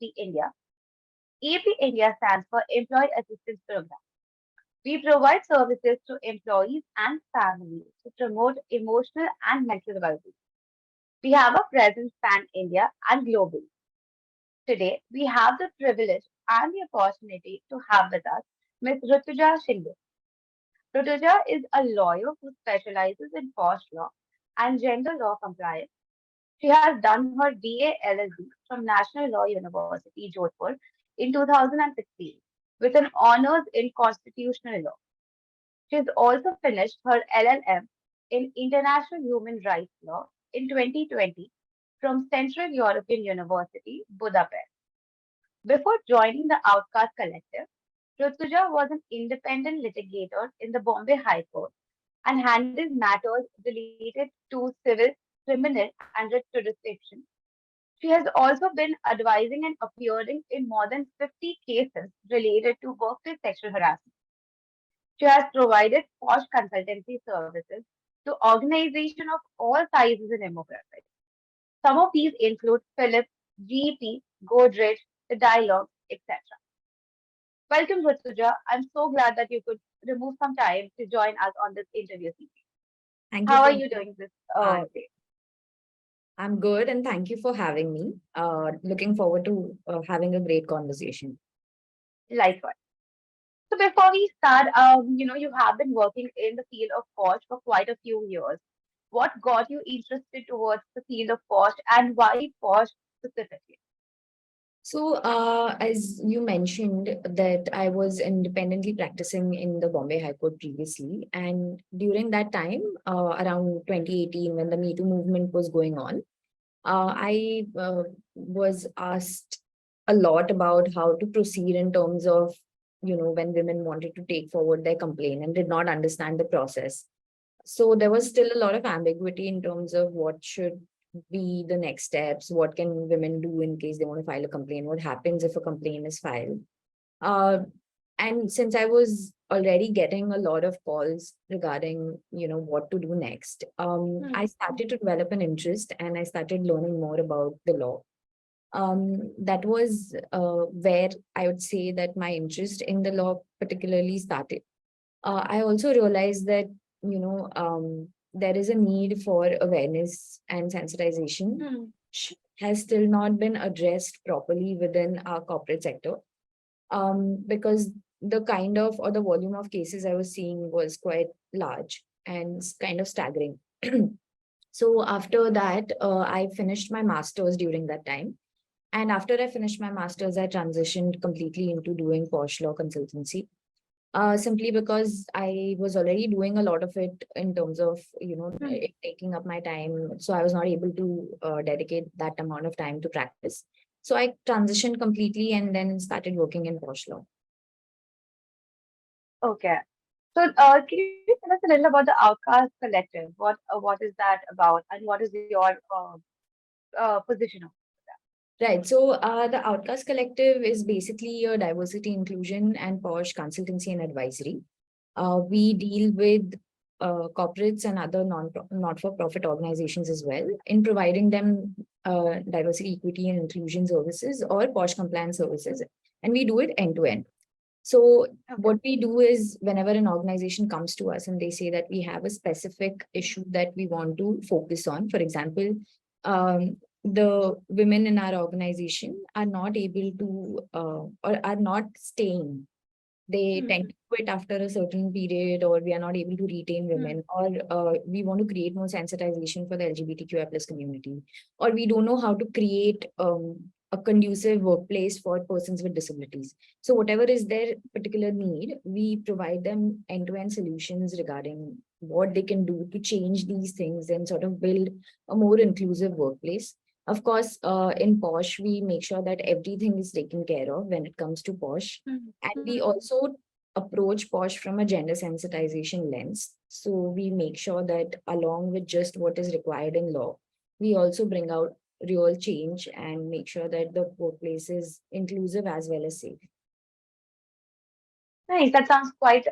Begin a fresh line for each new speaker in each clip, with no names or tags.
EAP-India. EAP-India stands for Employee Assistance Program. We provide services to employees and families to promote emotional and mental well-being. We have a presence pan India and globally. Today, we have the privilege and the opportunity to have with us Ms. Rutuja Shinde. Rutuja is a lawyer who specializes in POSH law and gender law compliance. She has done her BA LL.B from National Law University, Jodhpur in 2016 with an honours in constitutional law. She has also finished her LL.M in International Human Rights Law in 2020 from Central European University, Budapest. Before joining the Outcast Collective, Rutuja was an independent litigator in the Bombay High Court and handled matters related to civil, criminal, and writ jurisdiction. She has also been advising and appearing in more than 50 cases related to workplace sexual harassment. She has provided POSH consultancy services to organizations of all sizes and demographics. Some of these include Philips, GP, Godrej, The Dialogue, etc. Welcome, Rutuja. I'm so glad that you could remove some time to join us on this interview series.
Thank you
How are
for
you doing this day?
I'm good, and thank you for having me. Looking forward to having a great conversation.
Likewise. So before we start, you have been working in the field of POSH for quite a few years. What got you interested towards the field of POSH and why POSH specifically?
So, as you mentioned that I was independently practicing in the Bombay High Court previously, and during that time, around 2018, when the Me Too movement was going on, I was asked a lot about how to proceed in terms of, when women wanted to take forward their complaint and did not understand the process. So there was still a lot of ambiguity in terms of what should be the next steps, what can women do in case they want to file a complaint, what happens if a complaint is filed. Uh, and since I was already getting a lot of calls regarding, what to do next, I started to develop an interest and I started learning more about the law. That was where I would say that my interest in the law particularly started. I also realized that, there is a need for awareness and sensitization, which has still not been addressed properly within our corporate sector. Because the kind of or the volume of cases I was seeing was quite large and kind of staggering. So after that, I finished my master's during that time. And after I finished my master's, I transitioned completely into doing POSH law consultancy. Simply because I was already doing a lot of it in terms of, it taking up my time. So I was not able to dedicate that amount of time to practice. So I transitioned completely and then started working in POSH law.
Okay. So can you tell us a little about the Outcast Collective? What is that about, and what is your position on that?
Right. So the Outcast Collective is basically a diversity, inclusion, and POSH consultancy and advisory. We deal with corporates and other not-for-profit organizations as well in providing them diversity, equity, and inclusion services or POSH compliance services. And we do it end to end. So what we do is whenever an organization comes to us and they say that we have a specific issue that we want to focus on, for example, the women in our organization are not able to or are not staying. They tend to quit after a certain period, or we are not able to retain women, or we want to create more sensitization for the LGBTQI plus community, or we don't know how to create a conducive workplace for persons with disabilities. So whatever is their particular need, we provide them end-to-end solutions regarding what they can do to change these things and sort of build a more inclusive workplace. Of course, in POSH, we make sure that everything is taken care of when it comes to POSH. And we also approach POSH from a gender sensitization lens. So we make sure that along with just what is required in law, we also bring out real change and make sure that the workplace is inclusive as well as safe.
Nice. That sounds quite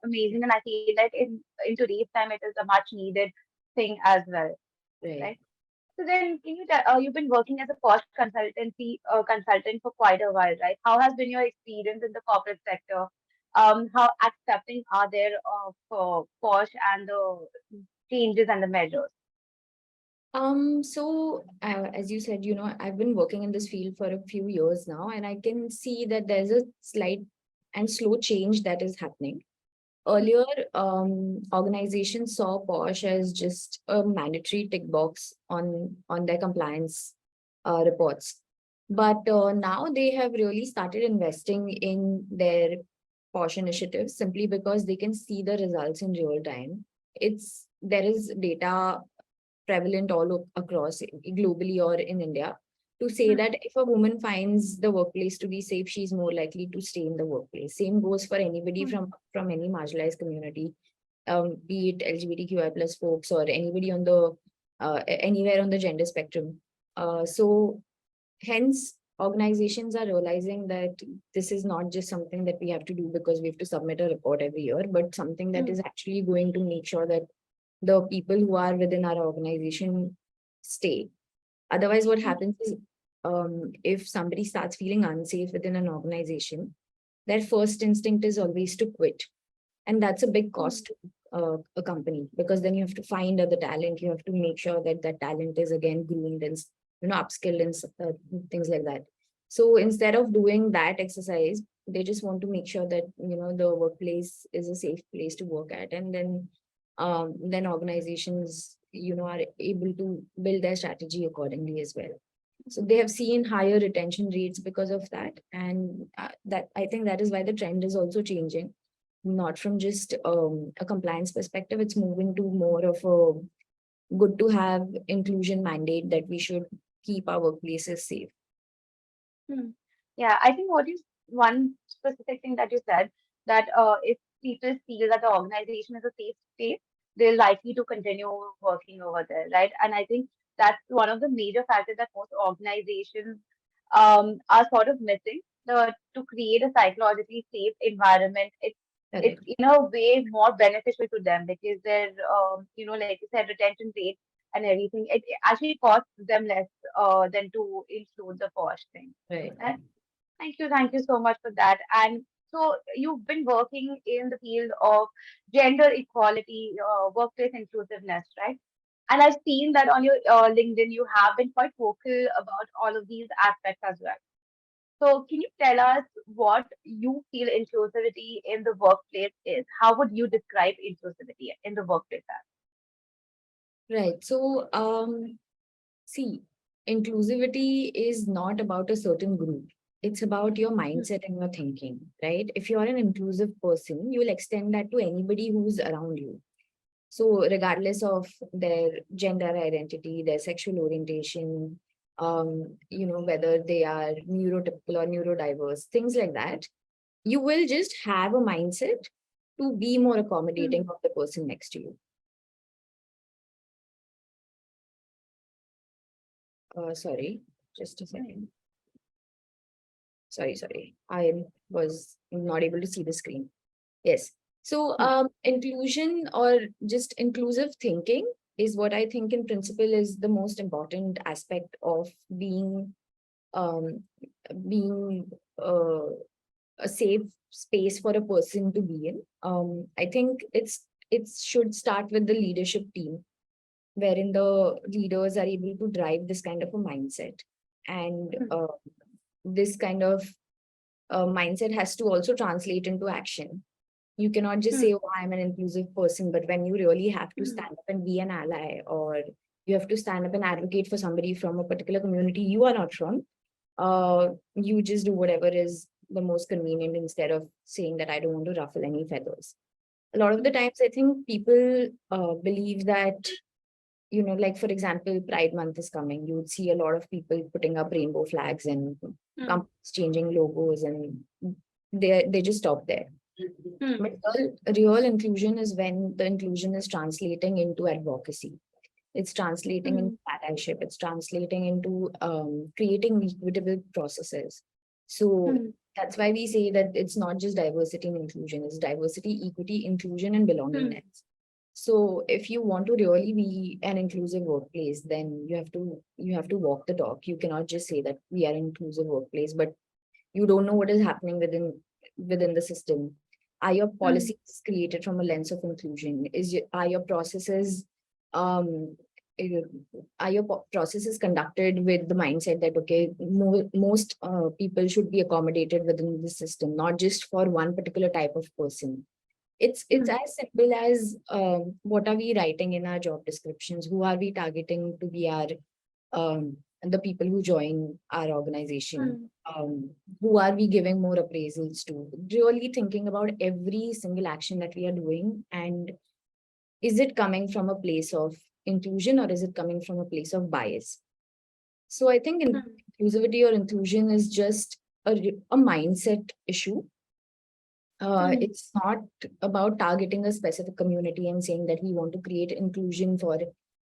amazing, and I feel like in today's time, it is a much needed thing as well, right? So then, can you tell, you've been working as a POSH consultant for quite a while, right? How has been your experience in the corporate sector? How accepting are there of POSH and the changes and the measures?
As you said, I've been working in this field for a few years now, and I can see that there's a slight and slow change that is happening. Earlier, organizations saw POSH as just a mandatory tick box on their compliance reports. But now they have really started investing in their POSH initiatives simply because they can see the results in real time. There is data prevalent across globally or in India to say
Hmm,
that if a woman finds the workplace to be safe, she's more likely to stay in the workplace. Same goes for anybody
hmm,
from any marginalized community, be it LGBTQI plus folks or anybody on the anywhere on the gender spectrum. So hence organizations are realizing that this is not just something that we have to do because we have to submit a report every year, but something that
hmm,
is actually going to make sure that the people who are within our organization stay. Otherwise, what
hmm,
happens is if somebody starts feeling unsafe within an organization, their first instinct is always to quit. And that's a big
hmm,
cost to a company, because then you have to find other talent. You have to make sure that that talent is again groomed and upskilled and things like that. So instead of doing that exercise, they just want to make sure that the workplace is a safe place to work at, and then organizations are able to build their strategy accordingly as well. So they have seen higher retention rates because of that, and that I think that is why the trend is also changing, not from just a compliance perspective. It's moving to more of a good to have inclusion mandate that we should keep our workplaces safe.
hmm. Yeah, I think what is one specific thing that you said, that if people feel that the organization is a safe space, they're likely to continue working over there, right? And I think that's one of the major factors that most organizations are sort of missing. To create a psychologically safe environment, it's
Correct.
in a way more beneficial to them because their like you said, retention rate and everything, it actually costs them less than to include the POSH thing.
Right.
Uh, thank you so much for that. And so you've been working in the field of gender equality, workplace inclusiveness, right? And I've seen that on your LinkedIn, you have been quite vocal about all of these aspects as well. So can you tell us what you feel inclusivity in the workplace is? How would you describe inclusivity in the workplace as?
Right. So see, inclusivity is not about a certain group. It's about your
Hmm,
mindset and your thinking, right? If you are an inclusive person, you will extend that to anybody who's around you. So regardless of their gender identity, their sexual orientation, whether they are neurotypical or neurodiverse, things like that, you will just have a mindset to be more accommodating
hmm,
of the person next to you. Sorry, just a
hmm,
second. Sorry. I was not able to see the screen. Yes. So
hmm,
inclusion or just inclusive thinking is what I think in principle is the most important aspect of um, being a safe space for a person to be in. I think it should start with the leadership team, wherein the leaders are able to drive this kind of a mindset, and
hmm,
this kind of mindset has to also translate into action. You cannot just
hmm,
say, oh, I'm an inclusive person, but when you really have to
hmm,
stand up and be an ally, or you have to stand up and advocate for somebody from a particular community you are not from, you just do whatever is the most convenient instead of saying that I don't want to ruffle any feathers. A lot of the
hmm,
times, I think people believe that, like for example, Pride Month is coming. You would see a lot of people putting up rainbow flags and
hmm,
companies changing logos, and they just stop there.
hmm,
But real inclusion is when the inclusion is translating into advocacy. It's translating into
hmm,
allyship. It's translating into creating equitable processes. So
hmm,
that's why we say that it's not just diversity and inclusion. It's diversity, equity, inclusion, and
hmm,
belongingness. So if you want to really be an inclusive workplace, then you have to walk the talk. You cannot just say that we are an inclusive workplace, but you don't know what is happening within the system. Are your
Hmm.
policies created from a lens of inclusion? Are your processes um eh, are your processes conducted with the mindset that okay, most people should be accommodated within the system, not just for one particular type of person. It's
Hmm.
as simple as what are we writing in our job descriptions? Who are we targeting to be our the people who join our organization?
Hmm.
Who are we giving more appraisals to? Really thinking about every single action that we are doing, and is it coming from a place of inclusion or is it coming from a place of bias? So I think
Hmm.
inclusivity or inclusion is just a mindset issue.
Hmm.
It's not about targeting a specific community and saying that we want to create inclusion for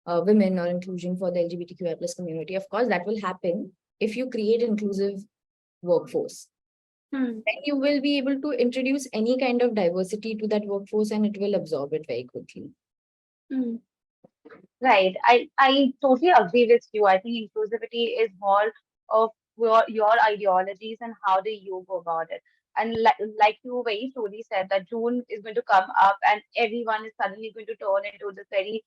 women or inclusion for the LGBTQI plus community. Of course, that will happen if you create inclusive workforce.
Hmm.
Then you will be able to introduce any kind of diversity to that workforce and it will absorb it very quickly.
Hmm. Right. I totally agree with you. I think inclusivity is more of your ideologies and how do you go about it. And like you very truly said that June is going to come up and everyone is suddenly going to turn into this very,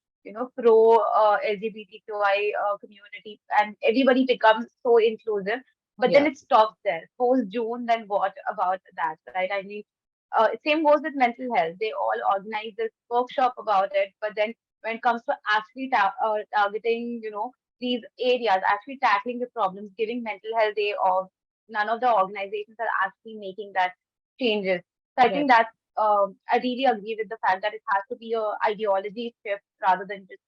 pro LGBTQI community and everybody becomes so inclusive. But then
Yeah,
it stops there. Post June, then what about that, right? I mean, same goes with mental health. They all organize this workshop about it, but then when it comes to actually targeting, these areas, actually tackling the problems, giving mental health day off, none of the organizations are actually making that changes. So I
right.
think that I really agree with the fact that it has to be a ideology shift rather than just,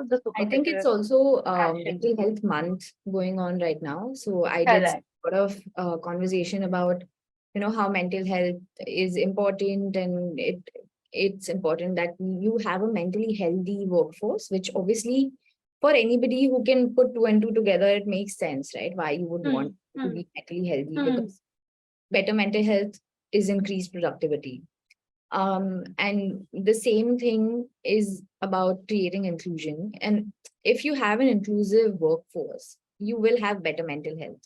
the
I think it's
superficial
also
action.
mental health month going on right now. So I did
Correct.
a lot of conversation about, how mental health is important, and it's important that you have a mentally healthy workforce, which obviously for anybody who can put two and two together, it makes sense, right? Why you would
Hmm,
want to
hmm,
be mentally healthy,
hmm,
because better mental health is increased productivity. And the same thing is about creating inclusion. And if you have an inclusive workforce, you will have better mental health,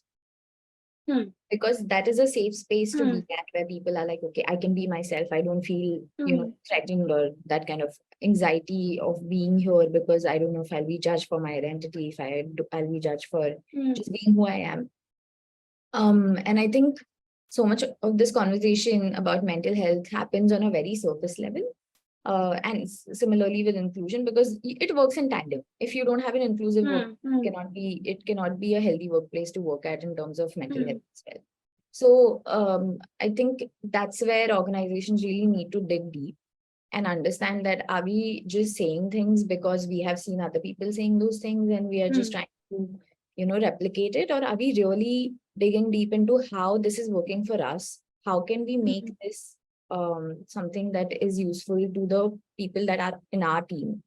hmm,
because that is a safe space to
hmm,
be at, where people are like, okay, I can be myself. I don't feel,
hmm,
threatened or that kind of anxiety of being here, because I don't know if I'll be judged for my identity, if I'll be judged for
hmm,
just being who I am. And I think so much of this conversation about mental health happens on a very surface level. Similarly with inclusion, because it works in tandem. If you don't have an inclusive work,
hmm, hmm,
it cannot be a healthy workplace to work at in terms of mental
hmm,
health as well. So I think that's where organizations really need to dig deep and understand that, are we just saying things because we have seen other people saying those things and we are just
hmm,
trying to, replicate it, or are we really digging deep into how this is working for us? How can we make
hmm,
this something that is useful to the people that are in our team,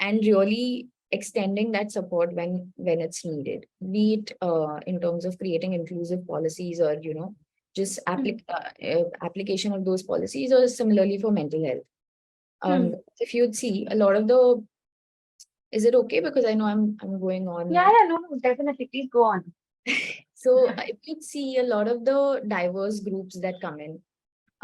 and really extending that support when it's needed, be it in terms of creating inclusive policies, or just
hmm,
application of those policies, or similarly for mental health.
hmm.
If you'd see a lot of the, is it okay? Because I know I'm going
Yeah,
on.
yeah, no, no, definitely. Please go on.
So if you'd see a lot of the diverse groups that come in,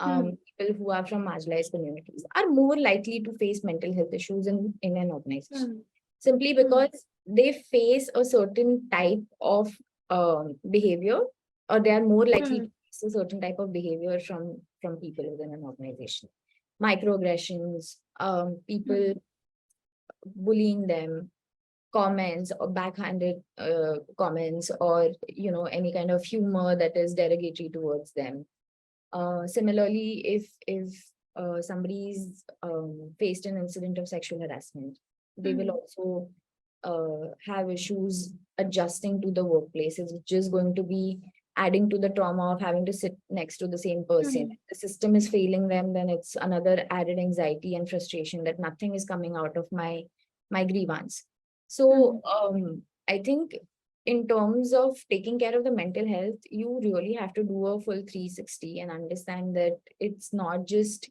Hmm,
people who are from marginalized communities are more likely to face mental health issues in an organization,
hmm,
simply
hmm,
because they face a certain type of behavior, or they are more likely
hmm,
to face a certain type of behavior from people within an organization. Microaggressions, people
hmm,
bullying them, comments or backhanded comments, or any kind of humor that is derogatory towards them. Similarly, if somebody's faced an incident of sexual harassment, they will
hmm,
also have issues adjusting to the workplace. It's just going to be adding to the trauma of having to sit next to the same person.
hmm,
If the system is failing them, then it's another added anxiety and frustration that nothing is coming out of my grievance.
hmm,
So I think in terms of taking care of the mental health, you really have to do a full 360 and understand that it's not just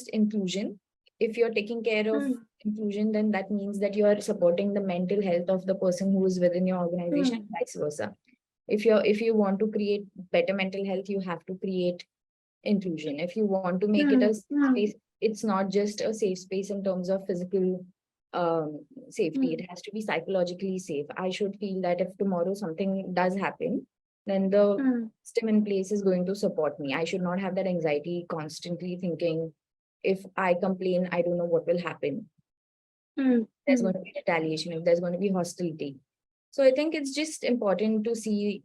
inclusion. if you're taking care of inclusion, then that means that you are supporting the mental health of the person who is within your organization, and vice versa. If you want to create better mental health, you have to create inclusion. If you want to make it a space, it's not just a safe space in terms of physical safety. It has to be psychologically safe. I should feel that if tomorrow something does happen, then the system in place is going to support me. I should not have that anxiety constantly thinking, if I complain, I don't know what will happen. There's going to be retaliation, if there's going to be hostility. So I think it's just important to see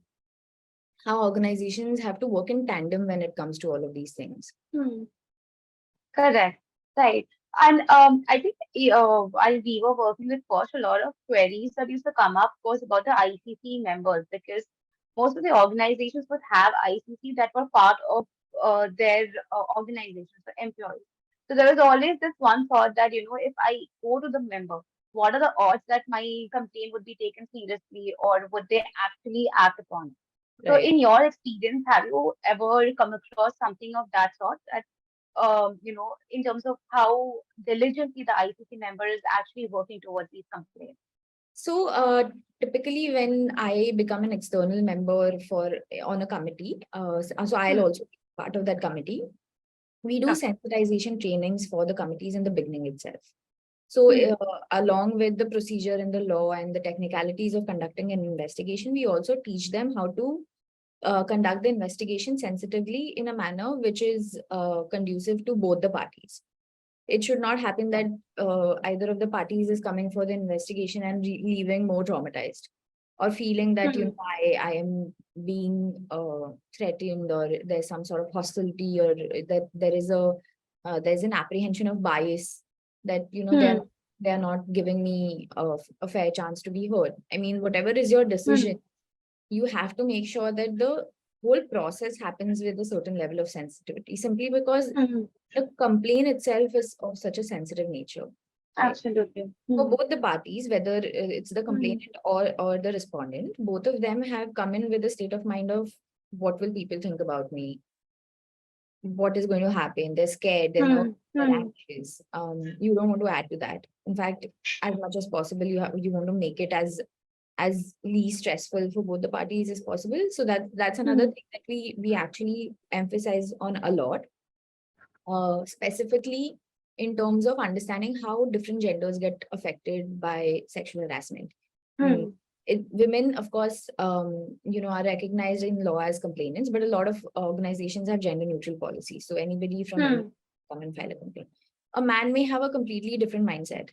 how organizations have to work in tandem when it comes to all of these things.
Correct. Right. And I think while we were working with POSH, a lot of queries that used to come up was about the ICC members, because most of the organizations would have ICC that were part of their organizations, the employees. So there was always this one thought that, if I go to the member, what are the odds that my complaint would be taken seriously, or would they actually act upon it? So
Right.
in your experience, have you ever come across something of that sort, that in terms of how diligently the ICC member is actually working towards these complaints?
So typically when I become an external member on a committee, so I'll also be part of that committee. We do sensitization trainings for the committees in the beginning itself. So along with the procedure in the law and the technicalities of conducting an investigation, we also teach them how to conduct the investigation sensitively in a manner which is conducive to both the parties. It should not happen that either of the parties is coming for the investigation and leaving more traumatized, or feeling that I am being threatened, or there's some sort of hostility, or that there's an apprehension of bias, that they're not giving me a fair chance to be heard. I mean, whatever is your decision, you have to make sure that the whole process happens with a certain level of sensitivity, simply because the complaint itself is of such a sensitive nature. Right?
Absolutely.
For both the parties, whether it's the complainant or the respondent, both of them have come in with a state of mind of, what will people think about me? What is going to happen? They're scared, they're nervous, they're anxious. You don't want to add to that. In fact, as much as possible, you want to make it as least stressful for both the parties as possible. So that's another thing that we actually emphasize on a lot. Specifically in terms of understanding how different genders get affected by sexual harassment. Women, of course, are recognized in law as complainants, but a lot of organizations have gender neutral policies. So anybody from any come and file a complaint. A man may have a completely different mindset.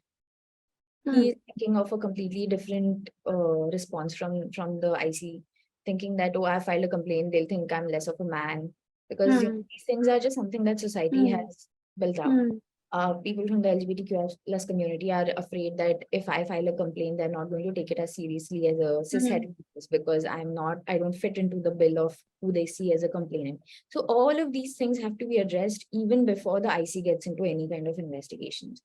He is thinking of a completely different response from the IC, thinking that, oh, I filed a complaint, they'll think I'm less of a man. Because these things are just something that society has built up. People from the LGBTQ plus community are afraid that if I file a complaint, they're not going to take it as seriously as a cishet, because I don't fit into the bill of who they see as a complainant. So all of these things have to be addressed even before the IC gets into any kind of investigations.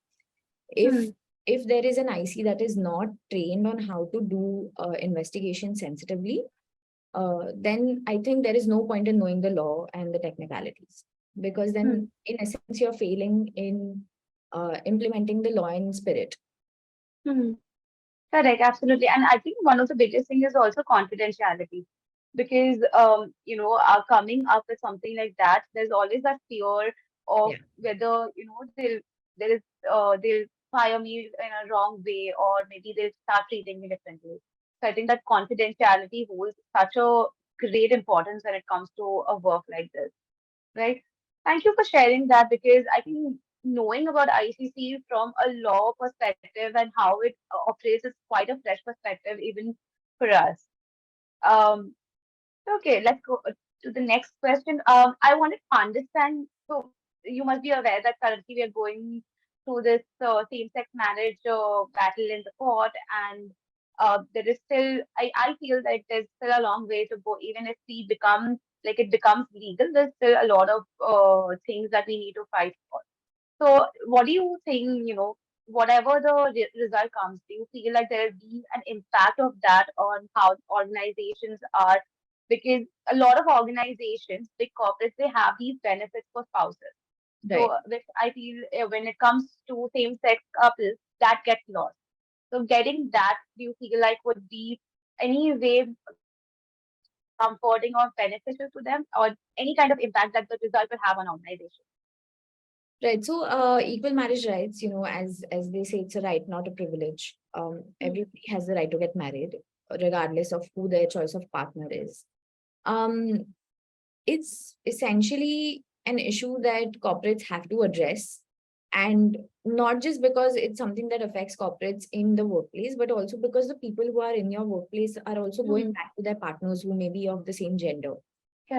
If there is an IC that is not trained on how to do investigation sensitively, then I think there is no point in knowing the law and the technicalities, because then in essence you're failing in implementing the law in spirit.
Correct, absolutely. And I think one of the biggest things is also confidentiality, because coming up with something like that, there's always that fear of whether they'll fire me in a wrong way, or maybe they'll start treating me differently. So I think that confidentiality holds such a great importance when it comes to a work like this, right? Thank you for sharing that, because I think knowing about ICC from a law perspective and how it operates is quite a fresh perspective even for us. Um, okay, let's go to the next question. I wanted to understand. So you must be aware that currently we are going through this same-sex marriage battle in the court, and there is still. I feel that there's still a long way to go. Even if it becomes legal, there's still a lot of things that we need to fight for. So, what do you think? Whatever the result comes, do you feel like there will be an impact of that on how organizations are? Because a lot of organizations, big corporates, they have these benefits for spouses.
Right.
which I feel when it comes to same-sex couples, that gets lost. So getting that, do you feel like would be any way comforting or beneficial to them, or any kind of impact that the result will have on organization?
Right. So, equal marriage rights, as they say, it's a right, not a privilege. Everybody has the right to get married, regardless of who their choice of partner is. Um, it's essentially an issue that corporates have to address, and not just because it's something that affects corporates in the workplace, but also because the people who are in your workplace are also going
Hmm.
back to their partners who may be of the same gender.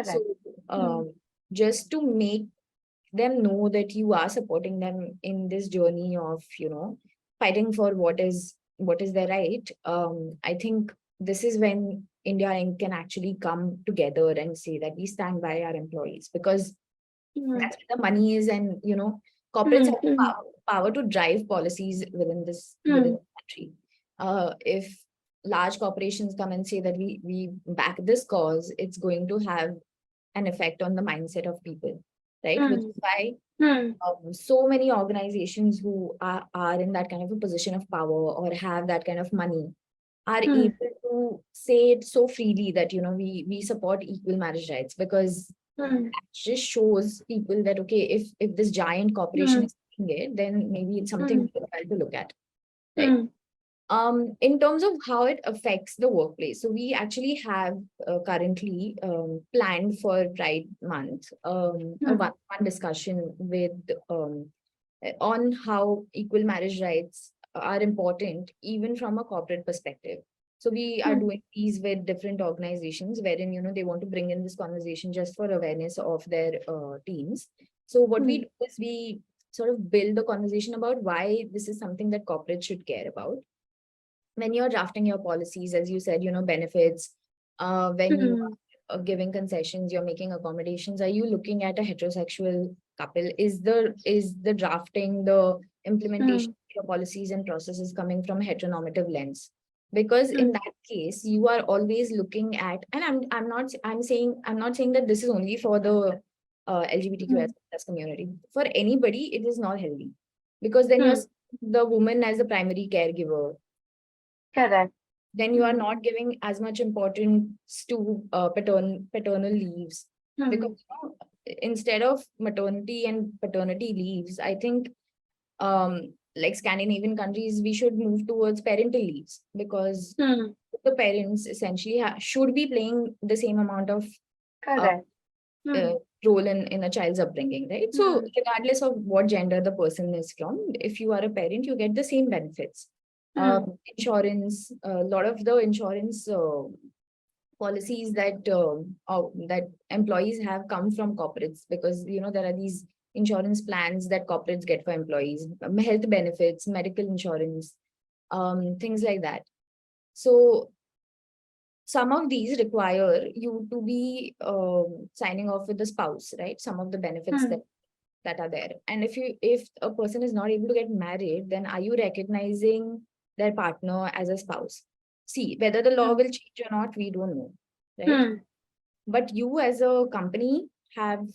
So,
Correct.
just to make them know that you are supporting them in this journey of fighting for what is their right. I think this is when India Inc. can actually come together and say that we stand by our employees, because
Hmm.
that's where the money is, and corporates have the power to drive policies within
Hmm.
the country. If large corporations come and say that we back this cause, it's going to have an effect on the mindset of people, right? Which
Hmm.
is why
Hmm.
so many organizations who are in that kind of a position of power or have that kind of money are
Hmm.
able to say it so freely that we support equal marriage rights, because
Hmm.
that just shows people that, okay, if this giant corporation
Hmm.
is doing it, then maybe it's something
Hmm.
worthwhile to look at, right?
Hmm.
In terms of how it affects the workplace, so we actually have currently planned for Pride Month a
Hmm.
one discussion with on how equal marriage rights are important, even from a corporate perspective. So we are
Hmm.
doing these with different organizations wherein they want to bring in this conversation just for awareness of their teams. So what we
Hmm.
do is we sort of build the conversation about why this is something that corporates should care about when you're drafting your policies, as you said, benefits, when you
Hmm.
are giving concessions, you're making accommodations, are you looking at a heterosexual couple? Is the drafting, the implementation
Hmm.
of your policies and processes coming from a heteronormative lens? Because in
Hmm.
that case, you are always looking at, and I'm not saying that this is only for the
Hmm.
LGBTQS plus community. For anybody, it is not healthy, because then you're
Hmm.
the woman as the primary caregiver,
Correct.
then you are
Hmm.
not giving as much importance to paternal leaves, because
Hmm.
instead of maternity and paternity leaves, I think like Scandinavian countries, we should move towards parental leaves, because
Hmm.
the parents essentially should be playing the same amount of uh,
Correct. Hmm.
uh, role in a child's upbringing, right? So
Hmm.
regardless of what gender the person is from, if you are a parent, you get the same benefits.
Hmm.
Insurance, a lot of the insurance policies that employees have come from corporates, because there are these insurance plans that corporates get for employees, health benefits, medical insurance, things like that. So some of these require you to be signing off with the spouse, right? Some of the benefits
Hmm.
that are there. And if a person is not able to get married, then are you recognizing their partner as a spouse? See, whether the law
Hmm.
will change or not, we don't know, right?
Hmm.
But you as a company have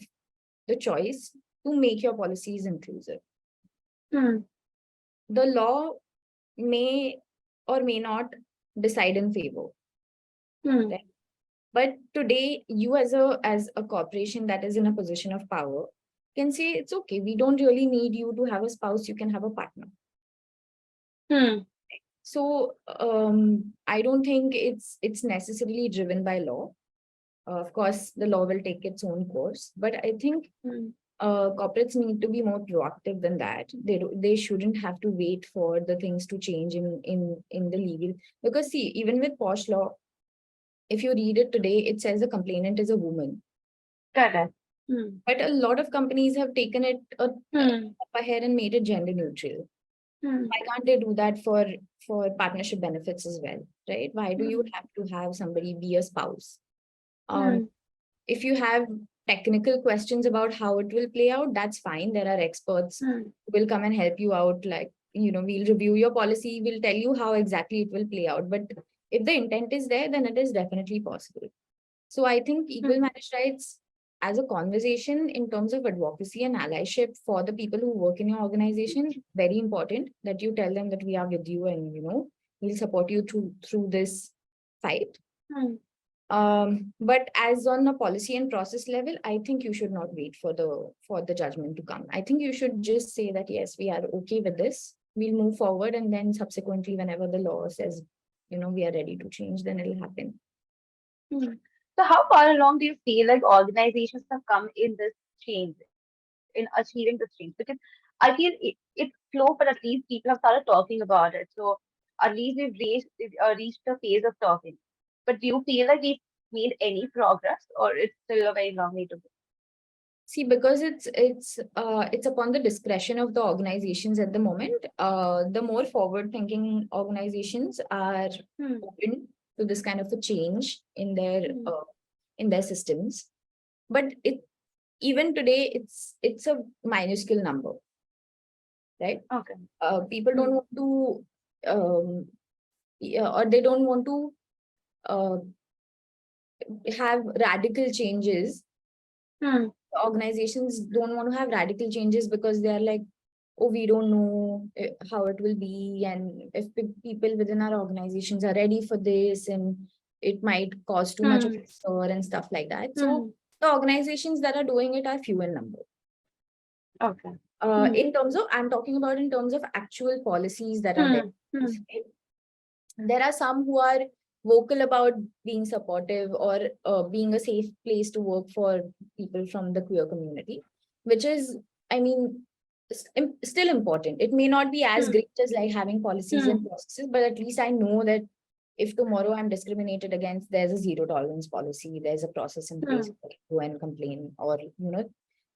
the choice to make your policies inclusive.
Hmm.
The law may or may not decide in favor,
Hmm.
right? But today, you as a corporation that is in a position of power can say it's okay. We don't really need you to have a spouse. You can have a partner.
Hmm.
So I don't think it's necessarily driven by law. Of course, the law will take its own course, but I think
Hmm.
corporates need to be more proactive than that. They shouldn't have to wait for the things to change in the legal. Because see, even with POSH law, if you read it today, it says the complainant is a woman.
Correct. Hmm.
But a lot of companies have taken it up
Hmm.
ahead and made it gender neutral.
Hmm.
Why can't they do that for partnership benefits as well, right? Why do you
Hmm.
have to have somebody be a spouse? Um,
Hmm.
if you have technical questions about how it will play out, that's fine. There are experts
Hmm.
who will come and help you out. Like, we'll review your policy, we'll tell you how exactly it will play out. But if the intent is there, then it is definitely possible. So I think equal
Hmm.
marriage rights as a conversation in terms of advocacy and allyship for the people who work in your organization, very important that you tell them that we are with you and, we'll support you through this fight.
Hmm.
But as on the policy and process level, I think you should not wait for the judgment to come. I think you should just say that, yes, we are okay with this. We'll move forward. And then subsequently, whenever the law says, we are ready to change, then it'll happen.
Hmm. So how far along do you feel like organizations have come in this change, in achieving this change? Because I feel it's slow, but at least people have started talking about it. So at least we've reached the phase of talking. But do you feel like we've made any progress, or it's still a very long way to go?
See, because it's upon the discretion of the organizations at the moment. The more forward-thinking organizations are
Hmm.
open to this kind of a change
Hmm.
in their systems. But even today, it's a minuscule number, right?
Okay.
People don't
Hmm.
want to, or they don't want to uh, have radical changes.
Hmm.
Organizations don't want to have radical changes because they're like, oh, we don't know how it will be, and if people within our organizations are ready for this, and it might cause too much of
Hmm.
a stir and stuff like that. So
Hmm.
the organizations that are doing it are few in number.
Okay. Hmm.
I'm talking about in terms of actual policies that are there.
Hmm. Hmm.
There are some who are vocal about being supportive or being a safe place to work for people from the queer community, which is, I mean, still important. It may not be as
Hmm.
great as like having policies and
Hmm.
processes, but at least I know that if tomorrow I'm discriminated against, there's a zero tolerance policy, there's a process in place
Hmm.
to go and complain, or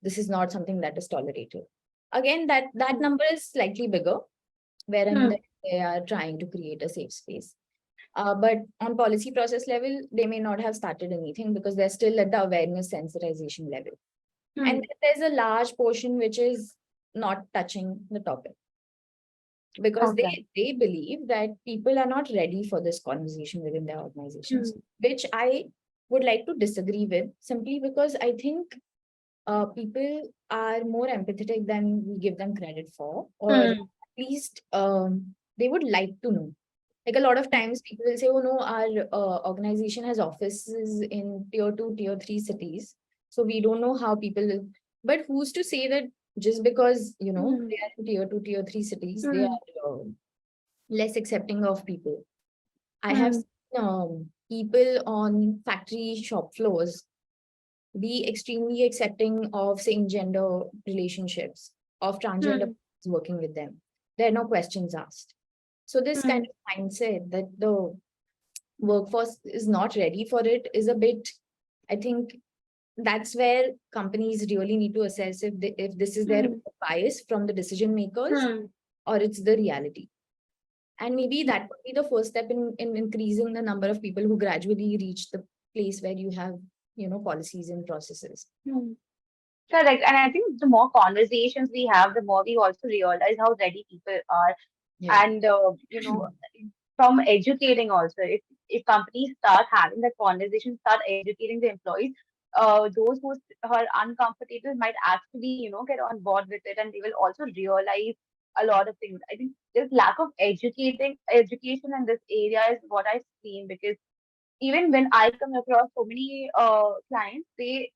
this is not something that is tolerated. Again, that
Hmm.
number is slightly bigger, wherein
Hmm.
they are trying to create a safe space. But on policy process level, they may not have started anything because they're still at the awareness sensitization level. And
Hmm.
then there's a large portion which is not touching the topic because
Okay.
they believe that people are not ready for this conversation within their
Hmm.
organizations, which I would like to disagree with, simply because I think people are more empathetic than we give them credit for, or at
Hmm.
least they would like to know. Like a lot of times people will say, oh no, our organization has offices in tier 2, tier 3 cities. So we don't know how people live. But who's to say that just because,
Hmm.
they are in tier 2, tier 3 cities, they
Hmm.
are less accepting of people. I have
Hmm.
seen people on factory shop floors be extremely accepting of same gender relationships, of transgender
Hmm.
working with them. There are no questions asked. So this kind
Hmm.
of mindset that the workforce is not ready for it is a bit, I think that's where companies really need to assess if this is their
Hmm.
bias from the decision makers
Hmm.
or it's the reality. And maybe that would be the first step in increasing the number of people who gradually reach the place where you have, policies and processes.
Hmm. Correct. And I think the more conversations we have, the more we also realize how ready people are.
Yeah.
And, from educating also, if companies start having that conversation, start educating the employees, those who are uncomfortable might actually, get on board with it, and they will also realize a lot of things. I think there's lack of education in this area is what I've seen, because even when I come across so many clients, they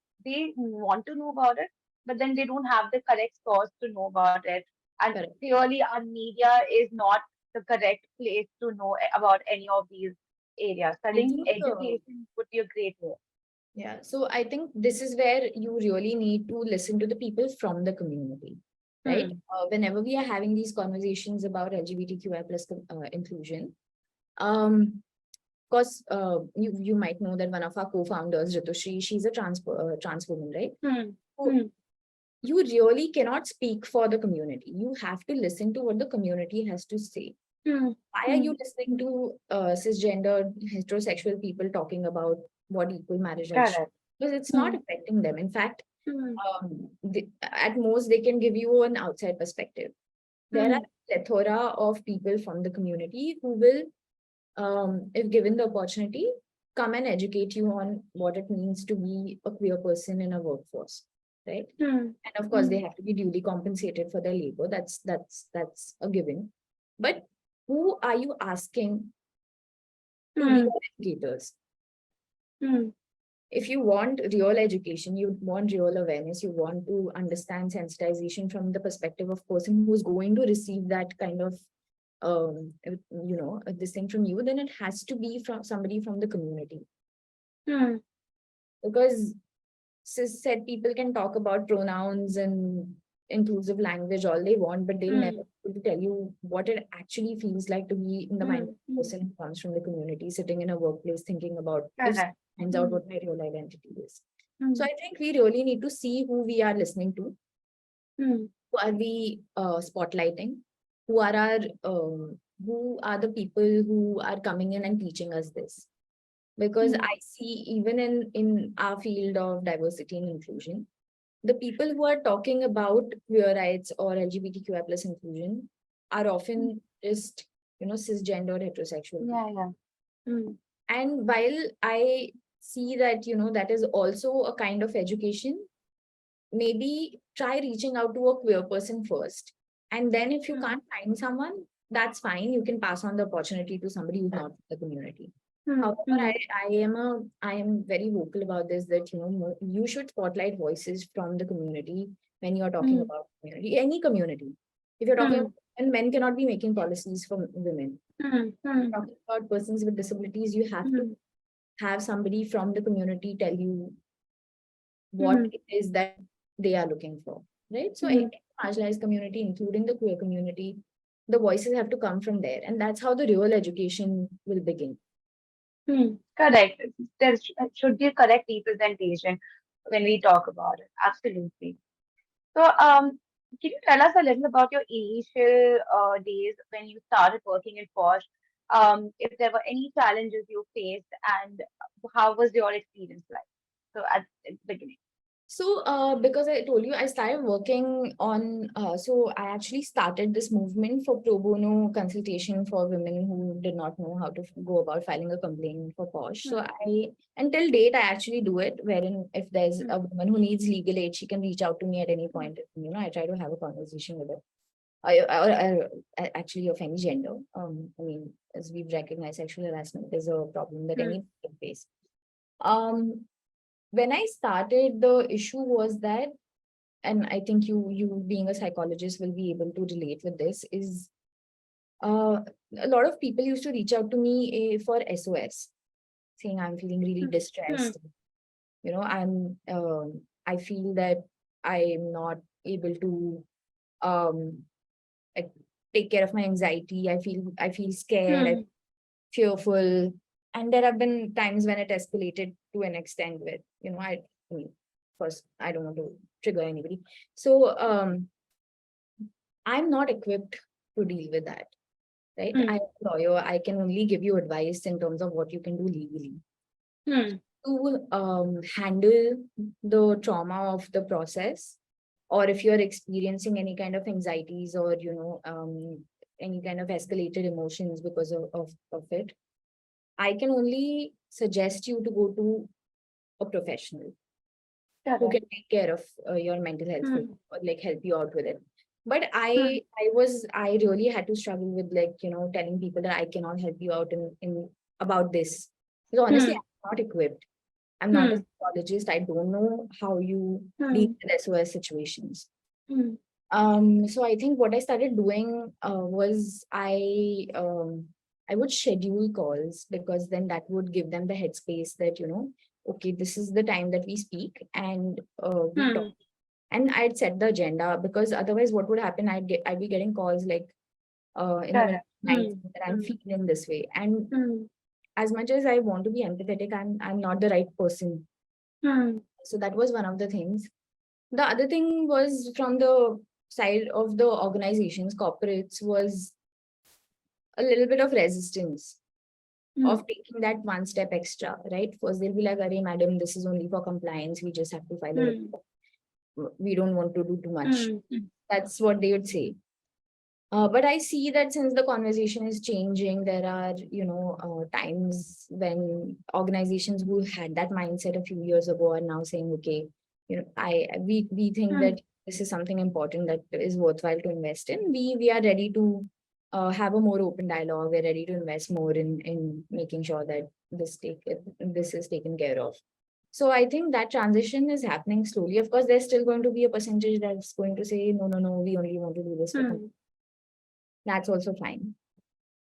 want to know about it, but then they don't have the correct source to know about it. And
Correct.
clearly, our media is not the correct place to know about any of these areas. So I
I
think
think
education would be a great way.
Yeah, so I think this is where you really need to listen to the people from the community, right?
Hmm.
Whenever we are having these conversations about LGBTQI plus inclusion, of course, you might know that one of our co-founders, Ritushri, she's a trans woman, right?
Hmm.
So
Hmm.
you really cannot speak for the community. You have to listen to what the community has to say.
Hmm.
Why are
Hmm.
you listening to cisgender heterosexual people talking about what equal marriage rights should?
Correct.
Because it's not
Hmm.
affecting them. In fact,
Hmm.
at most they can give you an outside perspective. There are
Hmm.
a plethora of people from the community who will, if given the opportunity, come and educate you on what it means to be a queer person in a workforce, right?
Hmm.
And of course, they have to be duly compensated for their labor. That's a given. But who are you asking to be
Hmm.
your educators?
Hmm.
If you want real education, you want real awareness, you want to understand sensitization from the perspective of person who's going to receive that kind of this thing from you, then it has to be from somebody from the community.
Hmm.
Because cis said people can talk about pronouns and inclusive language all they want, but they'll never
Hmm.
be able to tell you what it actually feels like to be in the mind of a
Hmm.
person who comes from the community, sitting in a workplace thinking about if
Correct.
finds out
Hmm.
what my real identity is. So
Hmm.
I think we really need to see who we are listening to,
Hmm.
who are we spotlighting, who are our who are the people who are coming in and teaching us this. Because
Hmm.
I see even in our field of diversity and inclusion, the people who are talking about queer rights or LGBTQI plus inclusion are often just, cisgender heterosexual people.
Yeah, yeah. Hmm.
And while I see that, that is also a kind of education, maybe try reaching out to a queer person first. And then if you
Hmm.
can't find someone, that's fine. You can pass on the opportunity to somebody who's not in the community.
Hmm.
However,
Hmm.
I am very vocal about this, that you should spotlight voices from the community when you're talking
Hmm.
about community, any community. If you're talking
Hmm.
about, and men cannot be making policies for women.
Hmm. Hmm.
Talking about persons with disabilities, you have to
Hmm.
have somebody from the community tell you what
Hmm.
it is that they are looking for, right? So
Hmm.
any marginalized community, including the queer community, the voices have to come from there, and that's how the real education will begin.
Hmm. Correct. Should be a correct representation when we talk about it. Absolutely. So, can you tell us a little about your initial days when you started working in POSH? If there were any challenges you faced, and how was your experience like? So, at the beginning.
So, because I told you, I started working on, so I actually started this movement for pro bono consultation for women who did not know how to go about filing a complaint for POSH. So
Hmm.
until date, I actually do it, wherein if there's
Hmm.
a woman who needs legal aid, she can reach out to me at any point. I try to have a conversation with her. Actually of any gender. I mean, as we've recognized, sexual harassment is a problem that
Hmm.
any can face. Um, when I started, the issue was that, and I think you being a psychologist will be able to relate with this, is uh, a lot of people used to reach out to me for SOS, saying I'm feeling really
Hmm. Hmm.
distressed. I feel that I'm not able to um like, take care of my anxiety. I feel scared, I
Hmm.
fearful. And there have been times when it escalated to an extent where, I mean, first, I don't want to trigger anybody. So I'm not equipped to deal with that, right?
Hmm.
I'm a lawyer. I can only give you advice in terms of what you can do legally.
Hmm.
To handle the trauma of the process, or if you're experiencing any kind of anxieties or, any kind of escalated emotions because of it, I can only suggest you to go to a professional who
Correct.
can take care of your mental health for
Hmm.
you, or like help you out with it. But
Hmm.
I really had to struggle with, like, telling people that I cannot help you out in about this. Because honestly,
Hmm.
I'm not equipped. I'm not a
Hmm.
psychologist. I don't know how you deal
Hmm.
with SOS situations.
Hmm.
So I think what I started doing was I would schedule calls, because then that would give them the headspace that, okay, this is the time that we speak, and we talk.
Hmm.
And I'd set the agenda, because otherwise what would happen, I'd be getting calls like in the middle of
Correct.
the night
Hmm.
that I'm
Hmm.
feeling this way. And
Hmm.
as much as I want to be empathetic, I'm not the right person.
Hmm.
So that was one of the things. The other thing was from the side of the organizations, corporates, was a little bit of resistance
Hmm.
of taking that one step extra, right? First, they'll be like, "Arey, madam, this is only for compliance. We just have to file a
Hmm.
report. We don't want to do too much."
Hmm.
That's what they would say. But I see that since the conversation is changing, there are, times when organizations who had that mindset a few years ago are now saying, okay, we think
Hmm.
that this is something important that is worthwhile to invest in. We are ready to have a more open dialogue. We're ready to invest more in making sure that this is taken care of. So I think that transition is happening slowly. Of course, there's still going to be a percentage that's going to say, no, no, no, we only want to do this for
Hmm.
that's also fine.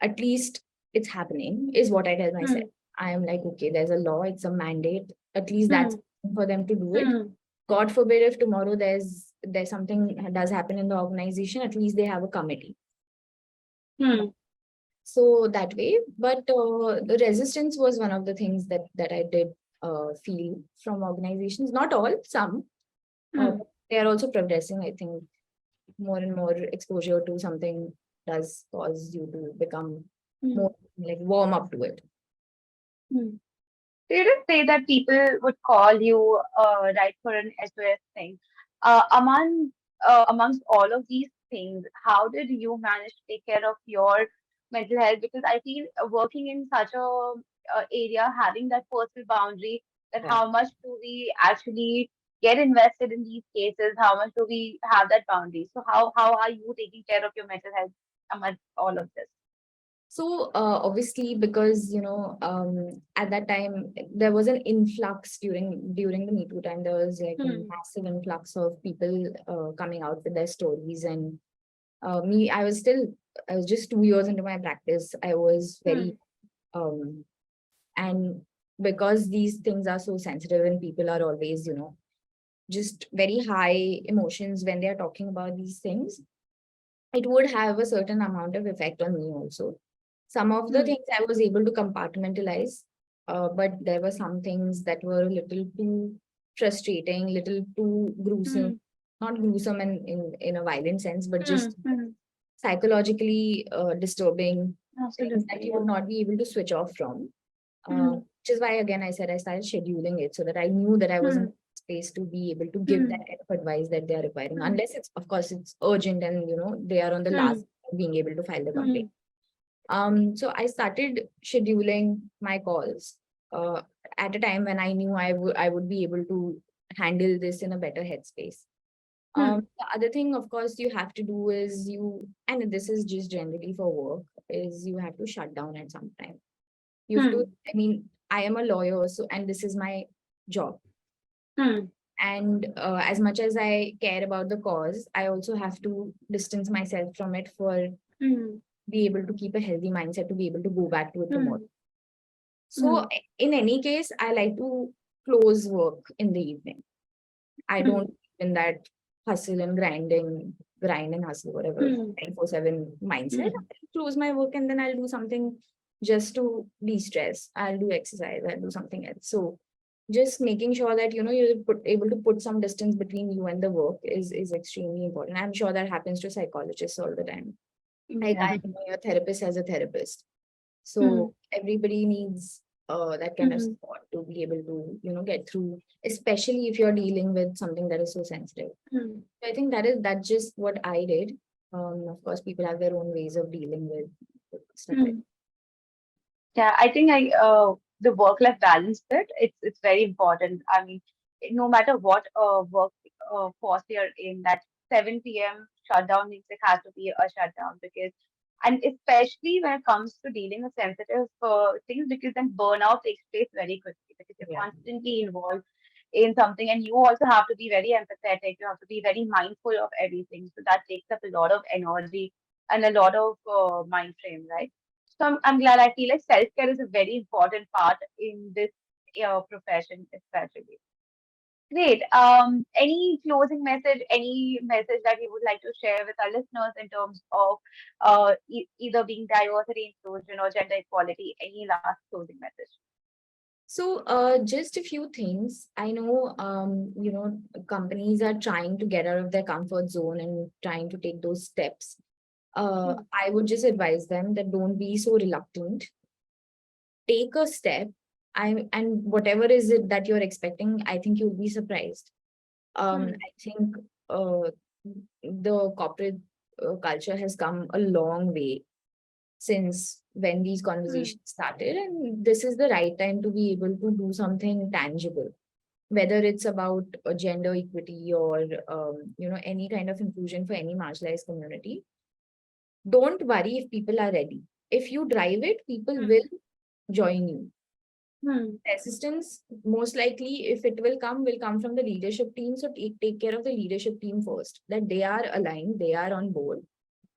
At least it's happening, is what I tell myself.
Hmm.
I am like, okay, there's a law, it's a mandate. At least that's
Hmm.
for them to do it.
Hmm.
God forbid if tomorrow there's something that does happen in the organization, at least they have a committee.
Hmm.
So that way, but the resistance was one of the things that I did feel from organizations. Not all, some.
Hmm.
They are also progressing. I think more and more exposure to something does cause you to become
Hmm.
more like warm up to it.
Hmm. So you did say that people would call you right for an SOS thing. Amongst all of these things, how did you manage to take care of your mental health? Because I feel working in such a area, having that personal boundary, that
Yeah.
how much do we actually get invested in these cases? How much do we have that boundary? So how are you taking care of your mental health amongst all of this?
So obviously, because at that time there was an influx during the Me Too time. There was like a
Hmm.
massive influx of people coming out with their stories, and me, I was just 2 years into my practice. I was very
Hmm.
um, and because these things are so sensitive and people are always just very high emotions when they are talking about these things, it would have a certain amount of effect on me also. Some of the
Hmm.
things I was able to compartmentalize, but there were some things that were a little too frustrating, little too gruesome,
Hmm.
not gruesome in a violent sense, but
Hmm.
just
Hmm.
psychologically disturbing things that
Absolutely,
you would
yeah.
not be able to switch off from.
Hmm.
Which is why, again, I said I started scheduling it so that I knew that I was in
Hmm.
space to be able to give that
Hmm.
kind of advice that they are requiring,
Hmm.
unless it's, of course, it's urgent and they are on the
Hmm.
last of being able to file the complaint.
Hmm.
So I started scheduling my calls uh, at a time when I knew I would be able to handle this in a better headspace.
Hmm.
The other thing, of course, you have to do is and this is just generally for work, is you have to shut down at some time. You have to,
Hmm.
I mean, I am a lawyer, so, and this is my job.
Hmm.
And as much as I care about the cause, I also have to distance myself from it for
Hmm.
be able to keep a healthy mindset to be able to go back to it tomorrow.
Hmm.
So
Hmm.
in any case, I like to close work in the evening. I don't
Hmm.
in that hustle and grind and hustle, whatever,
Hmm.
24/7 mindset.
Hmm.
I'll close my work and then I'll do something just to de-stress. I'll do exercise, I'll do something else. So just making sure that able to put some distance between you and the work is extremely important. I'm sure that happens to psychologists all the time. Like
Yeah.
I know your therapist as a therapist.
Hmm.
So everybody needs that kind of
Hmm.
support to be able to, get through, especially if you're dealing with something that is so sensitive.
Hmm.
So I think that's just what I did. Of course, people have their own ways of dealing with stuff like
Hmm. Yeah, I think the work-life balance bit, it's very important. I mean, no matter what work force you're in, that 7 p.m. shutdown means it has to be a shutdown because, and especially when it comes to dealing with sensitive things, because then burnout takes place very quickly because you're
yeah.
constantly involved in something, and you also have to be very empathetic. You have to be very mindful of everything. So that takes up a lot of energy and a lot of mind frame, right? So I'm glad. I feel like self care is a very important part in this profession, especially. Great. Any closing message, any message that you would like to share with our listeners in terms of either being diversity, inclusion, or gender equality? Any last closing message?
So just a few things. I know companies are trying to get out of their comfort zone and trying to take those steps.
Hmm.
I would just advise them that don't be so reluctant. Take a step. And whatever is it that you're expecting, I think you'll be surprised.
Hmm.
I think uh, the corporate culture has come a long way since when these conversations started, and this is the right time to be able to do something tangible, whether it's about gender equity or any kind of inclusion for any marginalized community. Don't worry if people are ready. If you drive it, people will join you. Resistance, most likely, if it will come from the leadership team. So take care of the leadership team first, that they are aligned, they are on board.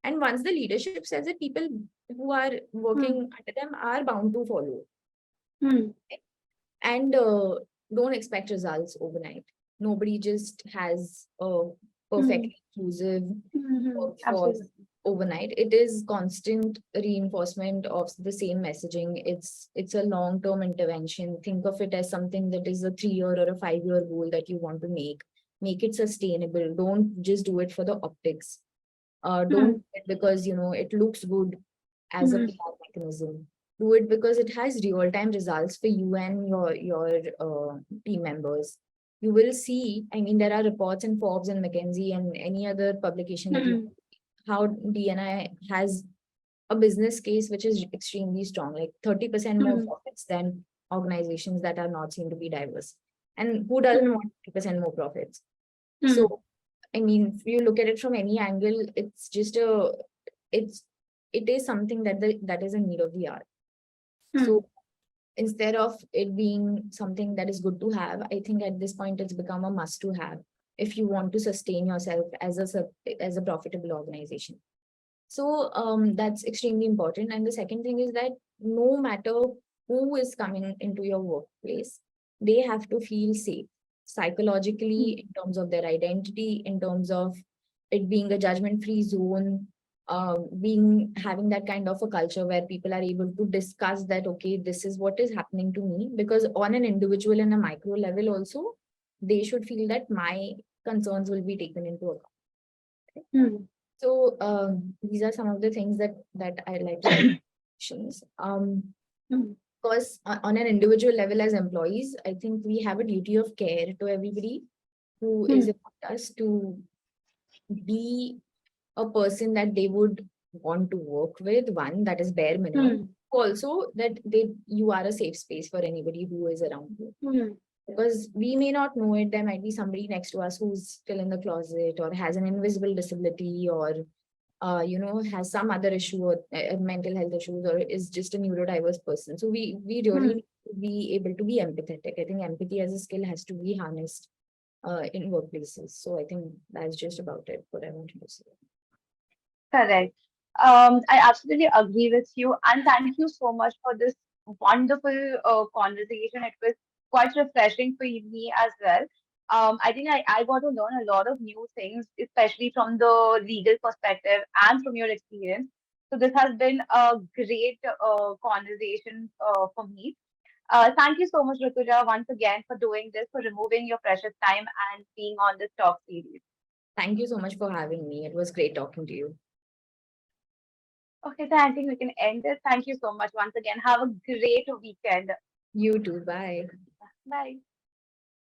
And once the leadership says it, people who are working under them are bound to follow. And don't expect results overnight. Nobody just has a perfectly inclusive workforce overnight. It is constant reinforcement of the same messaging. It's a long-term intervention. Think of it as something that is a 3-year or a 5-year goal that you want to make. Make it sustainable. Don't just do it for the optics. Don't do it because it looks good as a PR mechanism. Do it because it has real-time results for you and your team members. You will see, I mean, there are reports in Forbes and McKinsey and any other publication that how DNI has a business case which is extremely strong, like 30% more profits than organizations that are not seen to be diverse. And who doesn't want 30% more profits? So, I mean, if you look at it from any angle, it's just it is something that is a need of the hour. So instead of it being something that is good to have, I think at this point it's become a must to have if you want to sustain yourself as a profitable organization. So that's extremely important. And the second thing is that no matter who is coming into your workplace, they have to feel safe psychologically, in terms of their identity, in terms of it being a judgment-free zone, having that kind of a culture where people are able to discuss that, okay, this is what is happening to me, because on an individual and a micro level also, they should feel that my concerns will be taken into account. So these are some of the things that I like to mention. Because on an individual level as employees, I think we have a duty of care to everybody who is about us, to be a person that they would want to work with. One, that is bare minimum. Also, that you are a safe space for anybody who is around you. Because we may not know it, there might be somebody next to us who's still in the closet or has an invisible disability or has some other issue or mental health issues, or is just a neurodiverse person. So we really need to be able to be empathetic. I think empathy as a skill has to be harnessed in workplaces. So I think that's just about it, what I wanted to say.
Correct. I absolutely agree with you. And thank you so much for this wonderful conversation. It was quite refreshing for me as well. I think I got to learn a lot of new things, especially from the legal perspective and from your experience. So this has been a great conversation for me. Thank you so much, Rutuja, once again for doing this, for removing your precious time and being on this talk series.
Thank you so much for having me. It was great talking to you.
Okay, so I think we can end it. Thank you so much once again. Have a great weekend.
You too. Bye.
Bye.